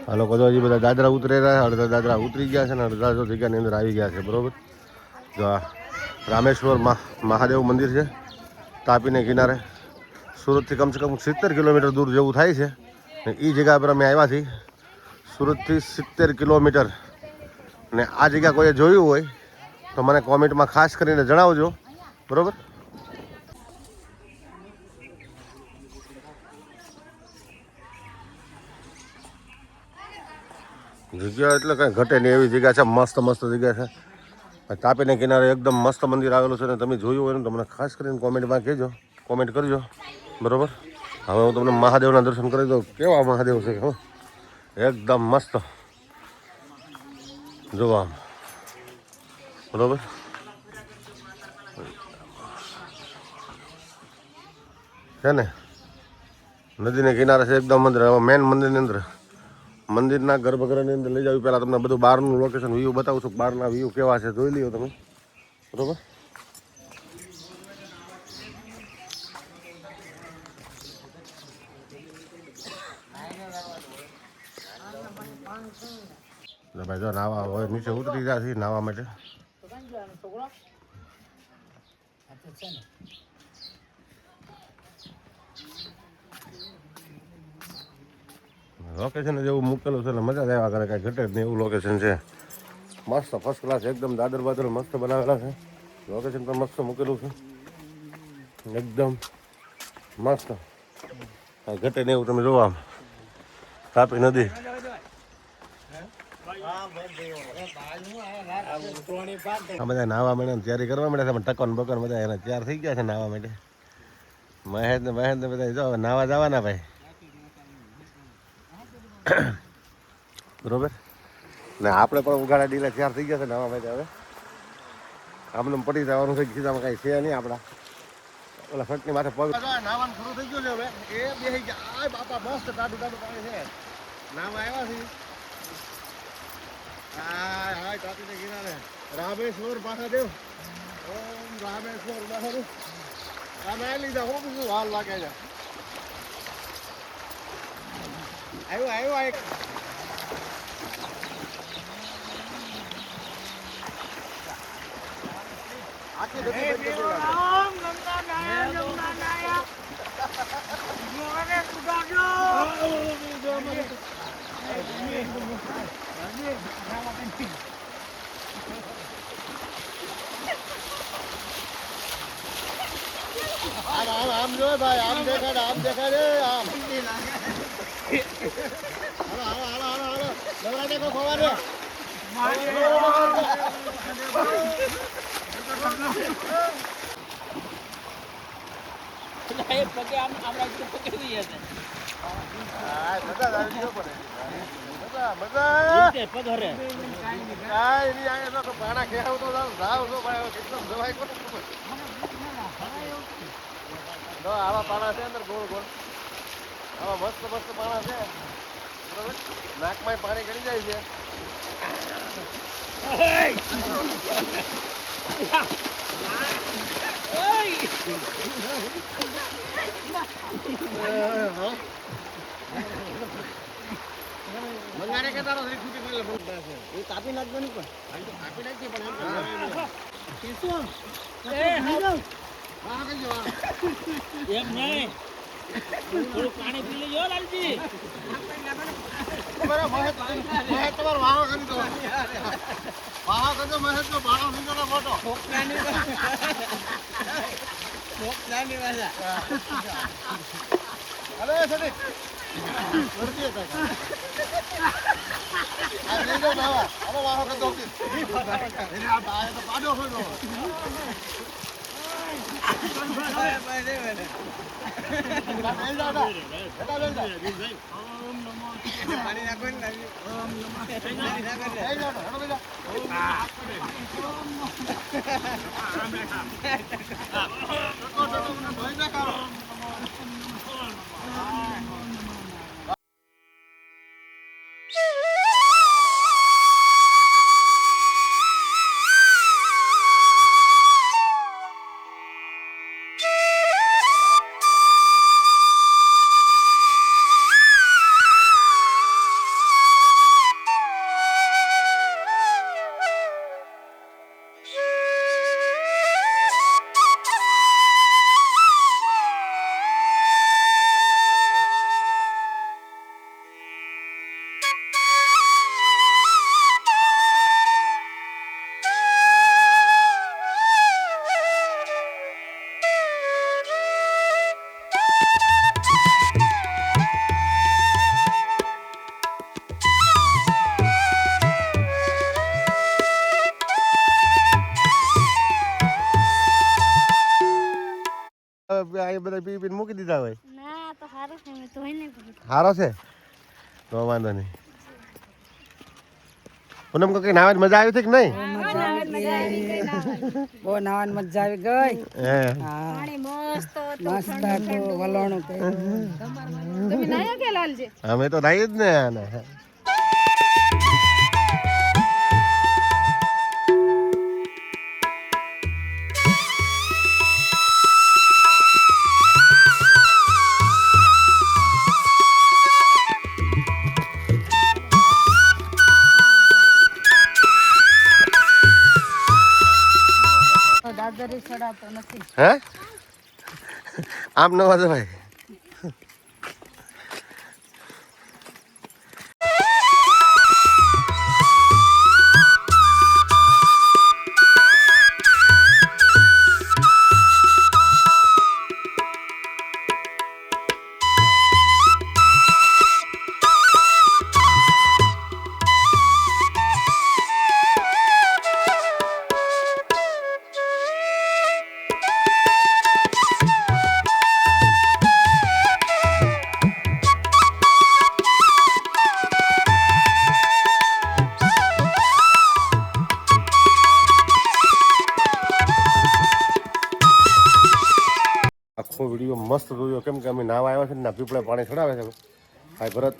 આ લોકો તો હજી બધા દાદરા ઉતરી રહ્યા, અડધા દાદરા ઉતરી ગયા છે ને અડધા તો જગ્યાની અંદર આવી ગયા છે. બરાબર. જો આ રામેશ્વર મહાદેવ મંદિર છે તાપીને કિનારે. સુરતથી કમસે કમ 70 કિલોમીટર દૂર જેવું થાય છે. ને એ જગ્યા પર અમે આવ્યા છીએ. સુરતથી 70 કિલોમીટર. ને આ જગ્યા કોઈએ જોયું હોય તો મને કોમેન્ટમાં ખાસ કરીને જણાવજો. બરાબર. જગ્યા એટલે કંઈ ઘટે નહીં એવી જગ્યા છે. મસ્ત મસ્ત જગ્યા છે. તાપીને કિનારે એકદમ મસ્ત મંદિર આવેલું છે. ને તમે જોયું હોય ને તો મને ખાસ કરીને કોમેન્ટમાં કહેજો, કોમેન્ટ કરજો. બરાબર. હવે હું તમને મહાદેવના દર્શન કરી દઉં. કેવા મહાદેવ છે હો, એકદમ મસ્ત. જોવા આમ. બરાબર. છે ને નદીને કિનારે છે એકદમ મંદિર. હવે મેન મંદિરની અંદર, મંદિરના ગર્ભગૃહની અંદર લઈ જાવ. પહેલાં તમને બધું બહારનું લોકેશન વ્યૂ બતાવું છું. બહારના વ્યૂ કેવા છે જોઈ લ્યો તમે. બરાબર. ભાઈ જો નાવા હોય નીચે ઉતરી ગયા છે નાવા માટે. લોકેશન જેવું મૂકેલું છે ને મજા જ આવ્યા કરે, કાંઈ ઘટે જ નહીં એવું લોકેશન છે. મસ્ત ફર્સ્ટ ક્લાસ એકદમ. દાદર બાદર મસ્ત બનાવેલા છે. લોકેશન પણ મસ્ત મૂકેલું છે એકદમ મસ્ત. કાંઈ ઘટે નહીં એવું તમે જોવા. આમ તાપી નદી. આ બધા નાહવા માંડ્યા તૈયારી કરવા માંડ્યા છે. ટકોન બકોન બધા એના તૈયાર થઈ ગયા છે નાહવા માટે. મહેશ ને બધા જો નાહવા જવાના ભાઈ. બરોબર. ને આપણે પણ ઉઘાડા ડીલા તૈયાર થઈ ગયા છે નાહવા માટે. હવે આમને પડી જવાનું છે. ખીચામાં કાંઈ છે નહીં આપણા. ઓલા ફટની માથે પગ નાવાનું શરૂ થઈ ગયું છે. હવે એ બેસી ગયા. બાપા મસ્ત ટાટું ટાટું પાણી છે. નાવા આવ્યા છે. હા તાપીને કિનારે રામેશ્વર મહાદેવ. ઓમ રામેશ્વર મહાદેવ. આને લીધા હું બીજું હાલ લાગે છે. આવ્યો આમ જો ભાઈ, આમ દેખાડે આમ. હાલો દવડા દેખો ખવા દે. પાણા ખેડાવ તો જાવ તો ભાઈ કેટલો જવાય કોને ખબર. આવા પાણા છે અંદર ગોળ ગોળ. આવા મસ્ત પાણા છે. બરોબર. નાકમાં પાણી ગળી જાય છે. મંગારે કે તારો છૂટી પડે એ કાપી નાખવાની પણ કાપી નાખી પણ એમ નહીં. થોડું પાણી પી લેજો લાલજી. તમારો વાહો કરી દો. વાહો કરજો મહેશ નો ભાડો નીકળો ફોટો. નાની વાલા. અરે સદી વર્તી હતા. આ લેજો બાવા. અરે વાહો કરજો. એને આ તો પાડો હોય. પાણી નાખો ને. આ બધા પી પીને મૂકી દીધા હોય. ના તો સારું છે મેં ધોઈને પીધું. સારો છે તો વાંધો નહીં. પૂનમ કઈ નાવાની મજા આવી હતી કે નહીં? બહુ નાવાની મજા આવી ગઈ. હે પાણી મસ્ત હતું, મસ્ત હતું વલણું કર્યું. તમે નાયા કે લાલજી? અમે તો નાઈ જ ને આને. દાદરી ચડાવતો નથી. હે આમ ન વાંધો ભાઈ. આખો વિડીયો મસ્ત જોયો કેમ કે અમે નાવા આવ્યા છે ને પીપળે પાણી ચડાવે છે ભાઈ ભરત.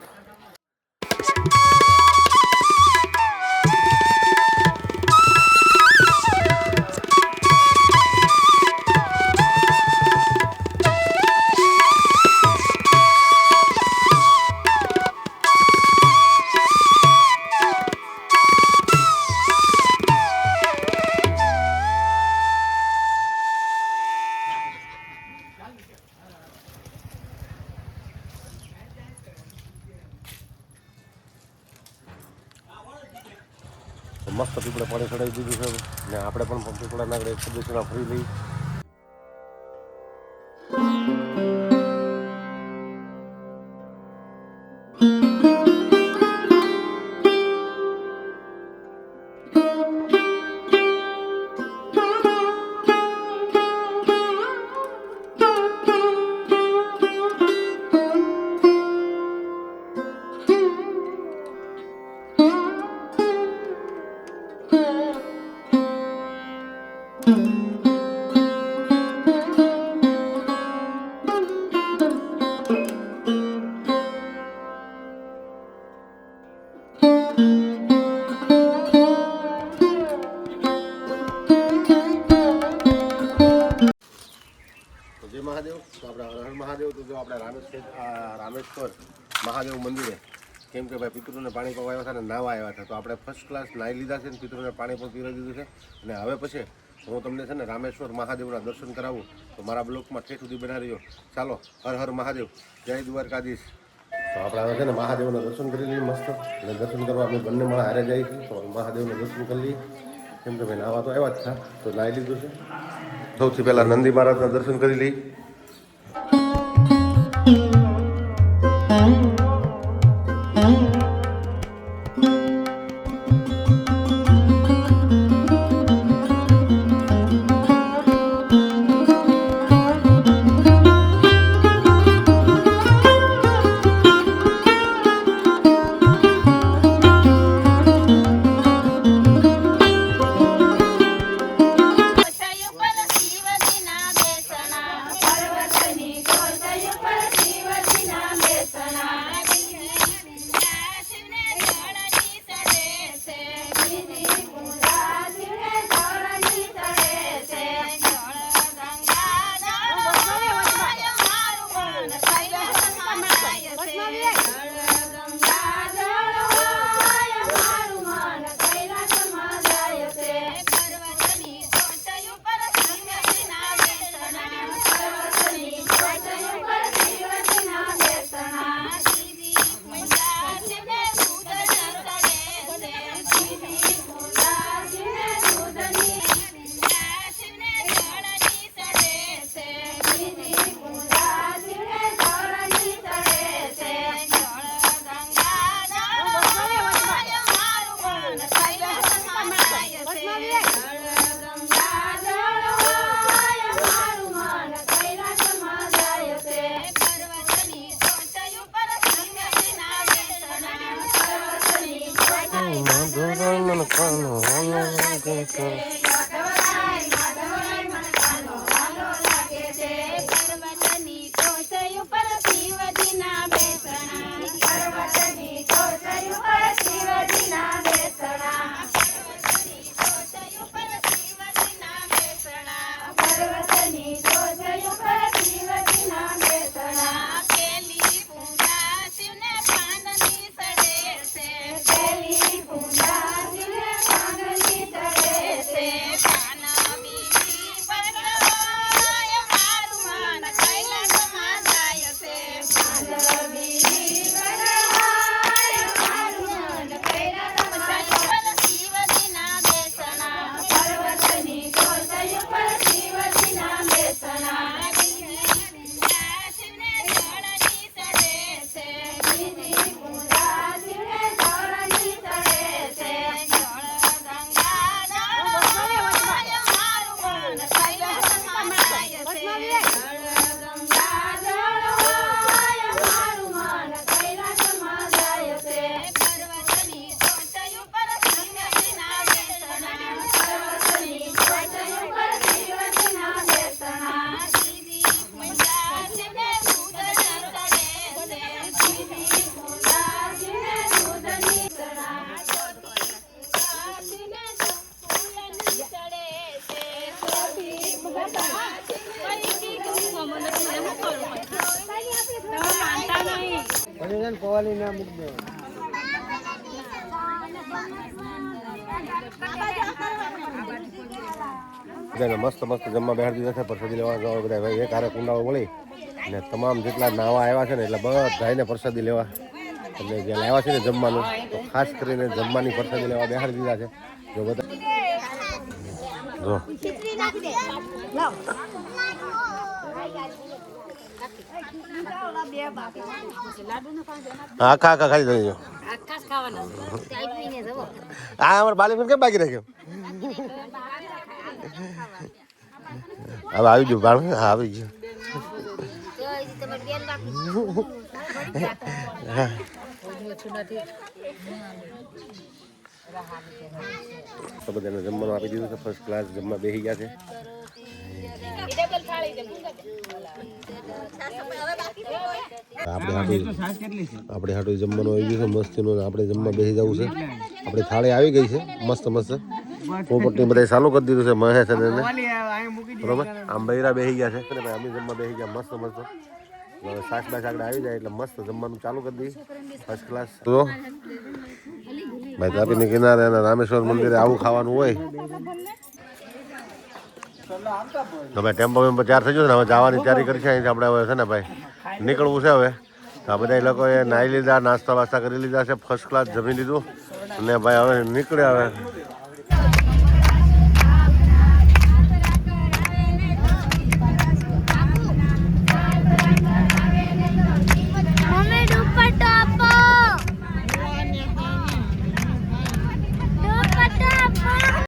મસ્ત પીપળે પાણી ચડાવી દીધું છે ને આપણે પણ પીપળાના આગળ એક પ્રદેશના ફરી લઈ. જય મહાદેવ. તો આપણે હર હર મહાદેવ. તો જો આપણે રામેશ્વર મહાદેવ મંદિરે કેમ કે ભાઈ પિતૃને પાણી પીવા આવ્યા હતા ને નાવા આવ્યા હતા તો આપણે ફર્સ્ટ ક્લાસ નાહી લીધા છે ને પિતૃને પાણી પણ પીવા દીધું છે. અને હવે પછી હું તમને છે ને રામેશ્વર મહાદેવના દર્શન કરાવું તો મારા બ્લોકમાં ઠેઠ સુધી બનાવી રહ્યો. ચાલો હર હર મહાદેવ, જય દ્વારકાધીશ. તો આપણે હવે છે ને મહાદેવના દર્શન કરી લઈએ મસ્ત. અને દર્શન કરવા અમે બંને માળા હારે જઈએ છીએ તો મહાદેવના દર્શન કરી લઈએ કેમ કે ભાઈ નાવા તો આવ્યા જ હતા તો નાહી લીધું છે. સૌથી પહેલાં નંદી મહારાજના દર્શન કરી લઈએ. મન કાનો હાલો લાગે છે પર્વતની ટોચ ઉપર શિવજીના બેસણા પર્વતની ટોચ ઉપર શિવજીના બેસણા પર્વતની ટોચ ઉપર શિવજીના બેસણા પર્વતની ટોચ ઉપર શિવજીના બેસણા પેલી પૂજા શિવને પાનની સડે છે પેલી પૂજા શિવને પાનની સડે છે પાન બીજી પગલાય મારું મન કૈલાસમાં જાય છે પાન બીજી પગલાય મારું મન કૈલાસમાં જાય શિવજીના બેસણા પર્વતની ટોચ ઉપર શિવજીના બેસણા શિવને જળની ચડે છે બીજી પૂજા શિવને જળની ચડે છે જળ ગંગા જળ મારું મન કૈલાસમાં જાય છે જળ ગંગા જળ મારું મન કૈલાસમાં જાય છે પર્વતની ટોચ ઉપર શિવજીના બેસણા પર્વતની ટોચ ઉપર શિવજીના બેસણા બીજી પૂજા શિવને દૂધની ચડે છે બીજી પૂજા શિવને દૂધની ચડા શિવને ફૂલની ચડે છે ચોથી પૂજા બધાને મસ્ત મસ્ત જમવા બેહાડી દીધા છે પ્રસાદી લેવા જવા બધા ભાઈ એક હારે કુંડાઓ મળી અને તમામ જેટલા નાવા આવ્યા છે ને એટલે બધાને પ્રસાદી લેવા એટલે જે લાવ્યા છે ને જમવાનું તો ખાસ કરીને જમવાની પ્રસાદી લેવા બેહાડી દીધા છે જો બધા જો આખા આખા ખાઈ જજો હા અમારે બાલીફોન કેમ બાકી રાખ્યો હવે આવી ગયું બાળ હા આવી ગયું તો બધાને જમવાનું આપી દીધું છે ફર્સ્ટ ક્લાસ જમવા બેસી ગયા છે આપણે હાટું જમવાનું આવી ગયું છે મસ્તીનું આપણે જમવા બેસી જવું છે આપણી થાળી આવી ગઈ છે મસ્ત મસ્ત પોપટની બધા ચાલુ કરી દીધું છે મહેશ અને બરોબર આમ બૈરા બેસી ગયા છે ભાઈ અમે જમવા બેસી ગયા મસ્ત મસ્ત હવે શાક બાક આગળ આવી જાય એટલે મસ્ત જમવાનું ચાલુ કરી દઈએ ફર્સ્ટ ક્લાસ તો ભાઈ તાપીની કિનારે અને રામેશ્વર મંદિરે આવું ખાવાનું હોય તો ભાઈ ટેમ્પો વેમ્પો ચાર થઈ ગયો ને હવે જવાની તૈયારી કરી છે અહીંથી આપણે હવે છે ને ભાઈ નીકળવું છે હવે તો આ બધા લોકોએ નાહી લીધા નાસ્તા વાસ્તા કરી લીધા છે ફર્સ્ટ ક્લાસ જમી લીધું અને ભાઈ હવે નીકળ્યા હવે